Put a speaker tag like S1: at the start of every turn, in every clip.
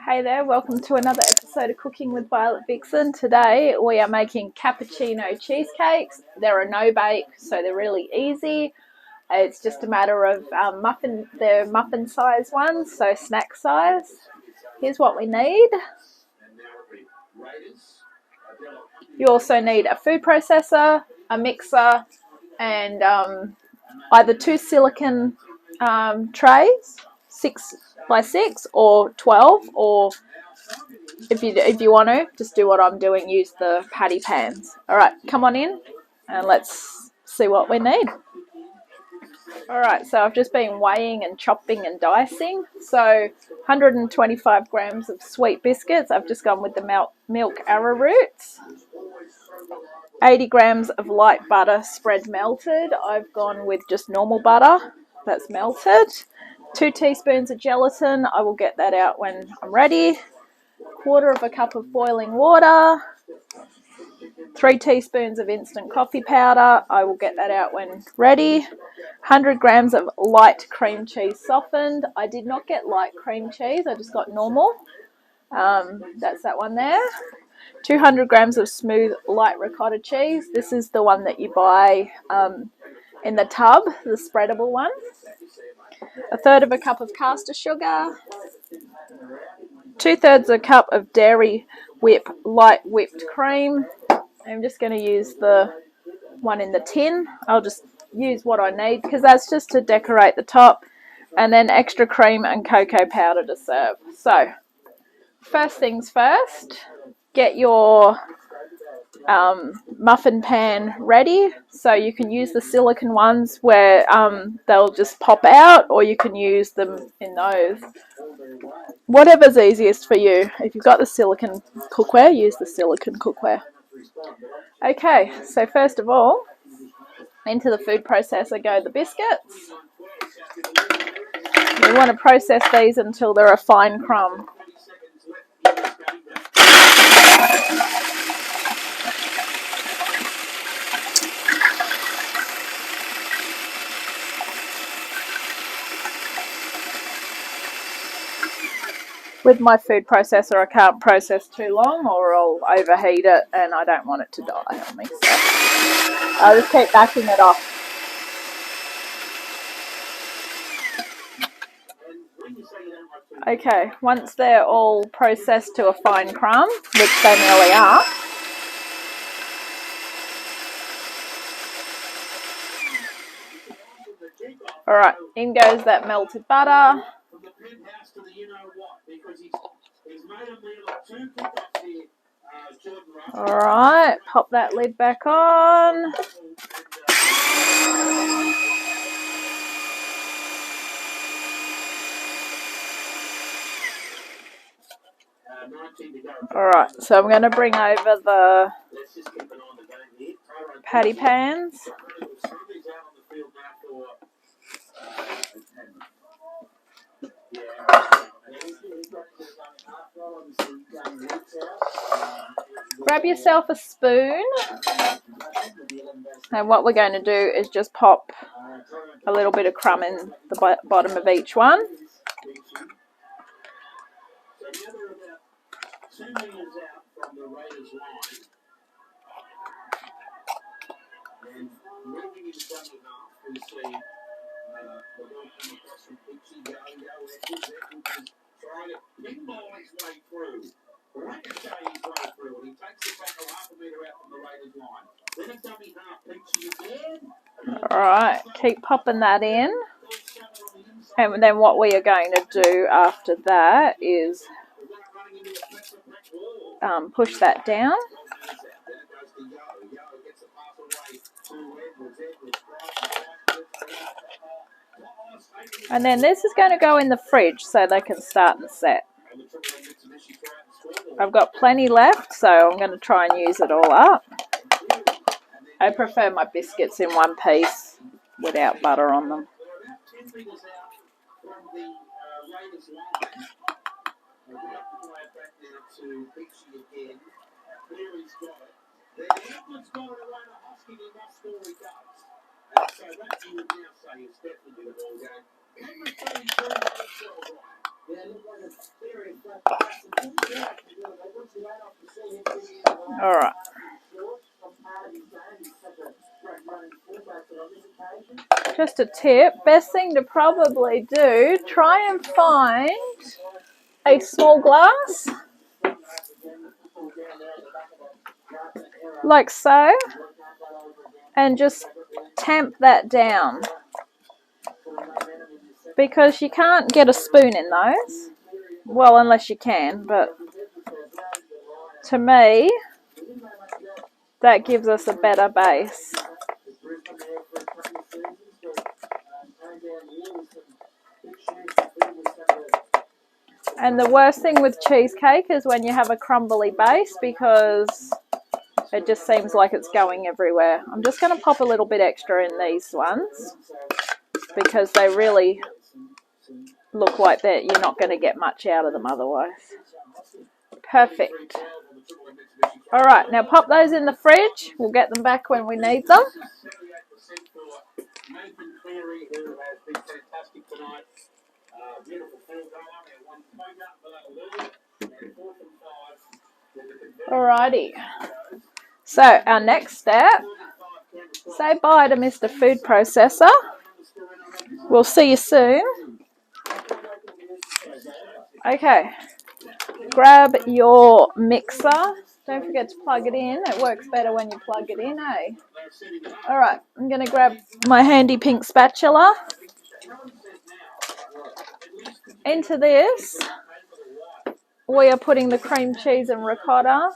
S1: Hey there, welcome to another episode of Cooking with Violet Vixen. Today we are making cappuccino cheesecakes. They're a no-bake, so they're really easy. It's just a matter of they're muffin size ones, so snack size. Here's what we need. You also need a food processor, a mixer, and either two silicone trays, 6x6 or 12, or if you want to, just do what I'm doing, use the patty pans. Alright, come on in and let's see what we need. Alright, so I've just been weighing and chopping and dicing. So 125 grams of sweet biscuits. I've just gone with the milk arrowroots. 80 grams of light butter spread melted. I've gone with just normal butter that's melted. 2 teaspoons of gelatin. I will get that out when I'm ready. 1/4 cup of boiling water. 3 teaspoons of instant coffee powder. I will get that out when ready. 100 grams of light cream cheese softened. I did not get light cream cheese. I just got normal. That's that one there. 200 grams of smooth light ricotta cheese. This is the one that you buy in the tub, the spreadable one. 1/3 cup of caster sugar. 2/3 cup of Dairy Whip light whipped cream. I'm just going to use the one in the tin. I'll just use what I need because that's just to decorate the top. And then extra cream and cocoa powder to serve. So, first things first, get your muffin pan ready. So you can use the silicone ones where they'll just pop out, or you can use them in those. Whatever's easiest for you. If you've got the silicone cookware, use the silicone cookware. Okay, so first of all, into the food processor go the biscuits. You want to process these until they're a fine crumb. With my food processor, I can't process too long or I'll overheat it and I don't want it to die on me. So I'll just keep backing it off. Okay, once they're all processed to a fine crumb, which they nearly are, alright, in goes that melted butter. Alright, pop that lid back on. Alright, so I'm going to bring over the patty pans. Grab yourself a spoon, and what we're going to do is just pop a little bit of crumb in the bottom of each one. Alright, keep popping that in. And then what we are going to do after that is push that down. And then this is going to go in the fridge so they can start and set. I've got plenty left, so I'm going to try and use it all up. I prefer my biscuits in one piece without butter on them. Alright. Just a tip, best thing to probably do, try and find a small glass, like so, and just tamp that down. Because you can't get a spoon in those. Well, unless you can, but to me, that gives us a better base. And the worst thing with cheesecake is when you have a crumbly base, because it just seems like it's going everywhere. I'm just going to pop a little bit extra in these ones because they really look like that you're not going to get much out of them otherwise. Perfect. Alright, now pop those in the fridge. We'll get them back when we need them. Alrighty. So our next step, say bye to Mr. Food Processor. We'll see you soon. Okay, grab your mixer. Don't forget to plug it in. It works better when you plug it in, eh? Alright, I'm going to grab my handy pink spatula. Into this, we are putting the cream cheese and ricotta.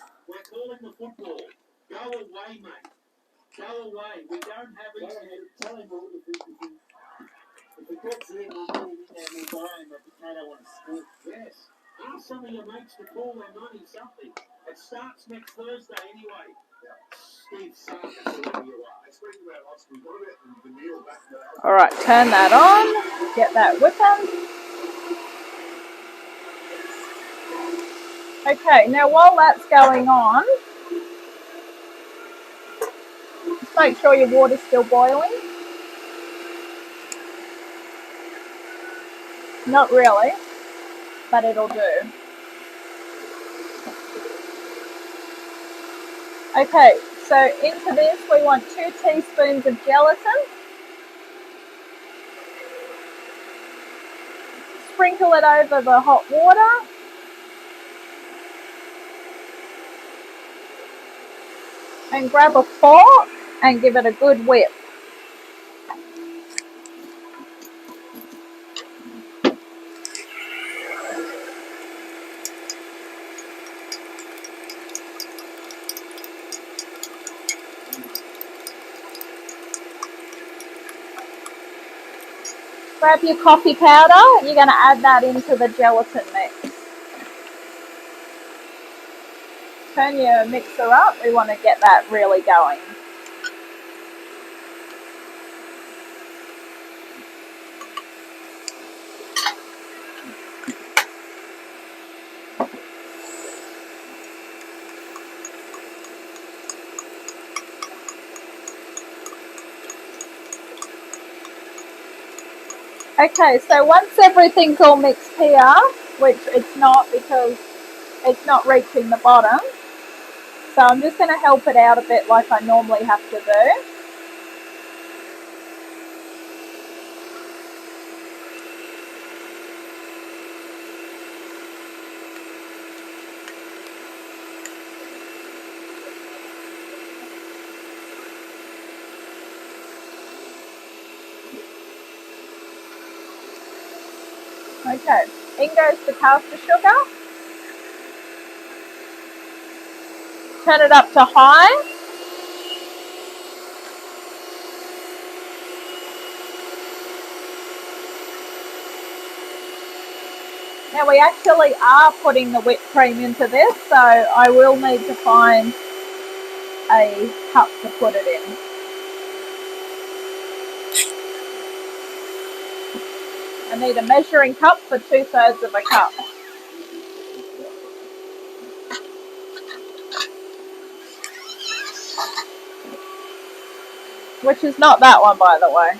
S1: Alright, turn that on. Get that whipping. Okay, now while that's going on, just make sure your water's still boiling. Not really, but it'll do. Okay, so into this we want 2 teaspoons of gelatin. Sprinkle it over the hot water. And grab a fork and give it a good whip. Grab your coffee powder. You're going to add that into the gelatin mix. Turn your mixer up. We want to get that really going. Okay, so once everything's all mixed here, which it's not because it's not reaching the bottom, so I'm just going to help it out a bit like I normally have to do. Okay, in goes the caster sugar. Turn it up to high. Now we actually are putting the whipped cream into this, so I will need to find a cup to put it in. I need a measuring cup for 2/3 of a cup. Which is not that one, by the way.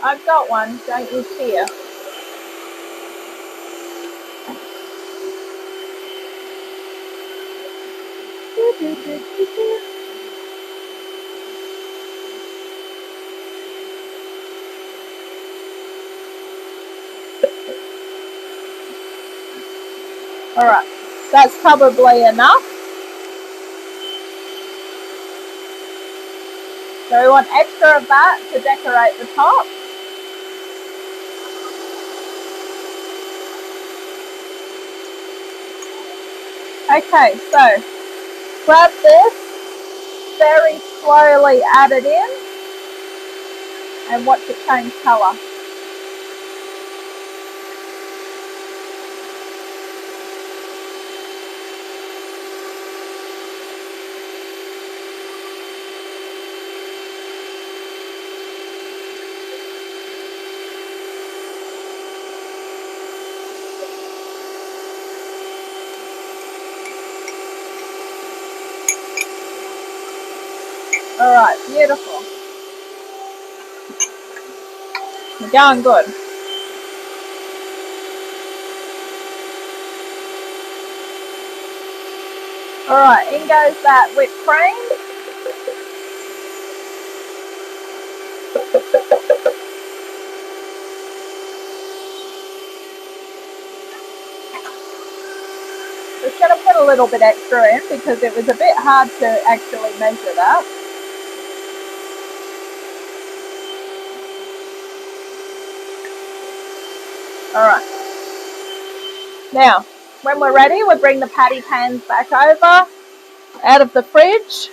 S1: I've got one, don't you fear. Alright, that's probably enough. So we want extra of that to decorate the top. Okay, so grab this, very slowly add it in, and watch it change colour. Alright, beautiful. You're going good. Alright, in goes that whipped cream. Just going to put a little bit extra in because it was a bit hard to actually measure that. Alright. Now, when we're ready, we'll bring the patty pans back over, out of the fridge.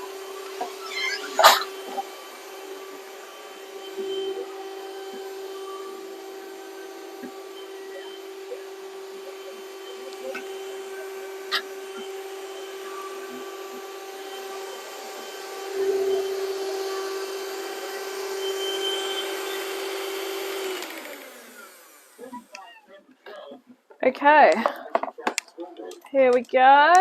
S1: Okay, here we go.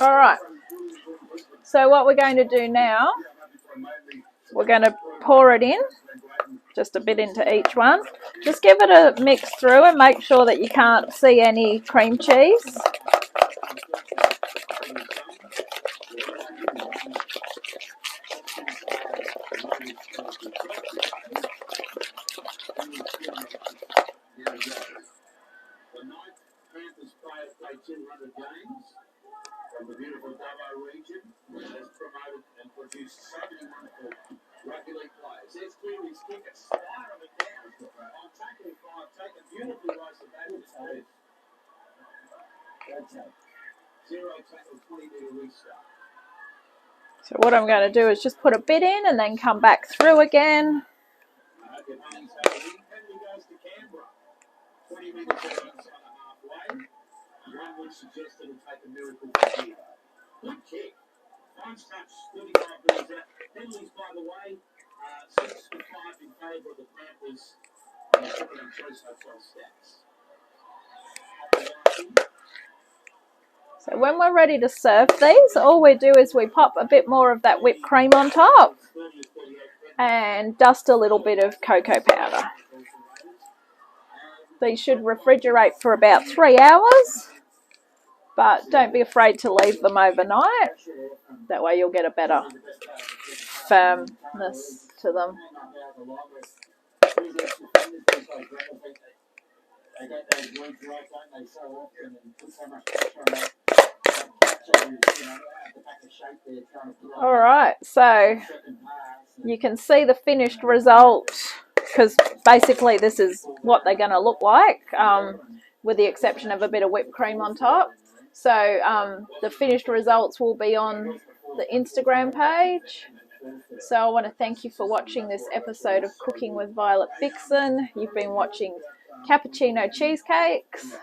S1: All right, so what we're going to do now, we're going to pour it in, just a bit into each one. Just give it a mix through and make sure that you can't see any cream cheese. So what I'm going to do is just put a bit in and then come back through again. So when we're ready to serve these, all we do is we pop a bit more of that whipped cream on top and dust a little bit of cocoa powder. These should refrigerate for about 3 hours, but don't be afraid to leave them overnight. That way you'll get a better firmness to them. Alright, so you can see the finished result, because basically this is what they're going to look like, with the exception of a bit of whipped cream on top. So the finished results will be on the Instagram page. So I want to thank you for watching this episode of Cooking with Violet Vixen. You've been watching cappuccino cheesecakes,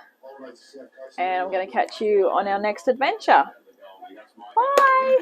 S1: and I'm going to catch you on our next adventure. Bye!